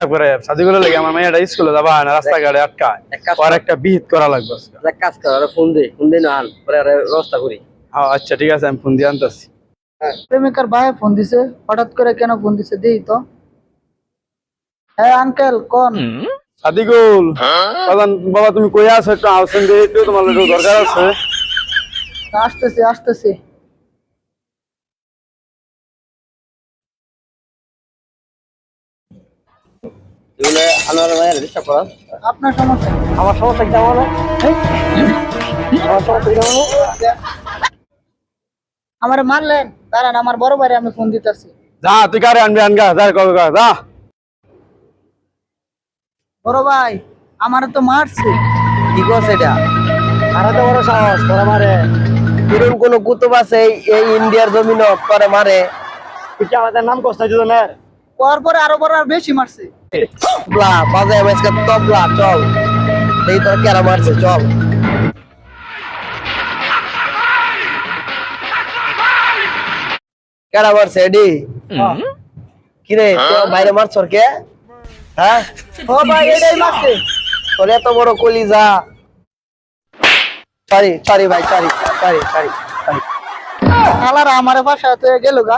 করে সাদিগুলো লাগে আমার মেয়েটা স্কুলে যাবা না রাস্তাঘাটে আটকায় আর একটা বিহিত করা লাগবে এক কাজ কর ফোন দে না আন পরে ব্যবস্থা করি। হ্যাঁ আচ্ছা ঠিক আছে আমি ফোন দিয়ে আনতেছি। প্রেমিকার ভাই ফোন দিছে, হঠাৎ করে কেন ফোন দিছে দেই তো। হ্যাঁ আঙ্কেল কোন? সাদিকুল বাবা তুমি কই আছো? একটু আসেন দিয়ে একটু তোমার একটু দরকার আছে। আসতেছি আসতেছি। এগুলো আনোয়ার ভাইয়ের ডিস্টার্ব করা। আপনার সমস্যা কি? আমার সমস্যা কি জানো না? আমার সমস্যা কি জানো না? আমারে মারলেন, দাঁড়ান আমার বড় ভাইরে আমি ফোন দিতেছি। যা তুই কারে আনবি আনগা যা কবে যা। বড় ভাই আমারে তো মারছে। কি করছে এটা? আর এত বড় সাহস তোরা মারে? এরকম কোন কুতুব আছে এই ইন্ডিয়ার জমিন করে মারে? তুই কি আমাদের নাম কষ্ট দিল না? পর পরে আরো বড় আর বেশি মারছে। তবলা বাজায় আজকে তবলা চল এই তোর কেরা মারছে চল। কেরা মারছে এডি? কিরে তোর বাইরে মারছর কে? হ্যাঁ ও ভাই এটাই মারছে। তোর এত বড় কলিজা। সরি সরি ভাই সরি সরি সরি সরি। শালারা আমারে বাসায় তো গেল গা।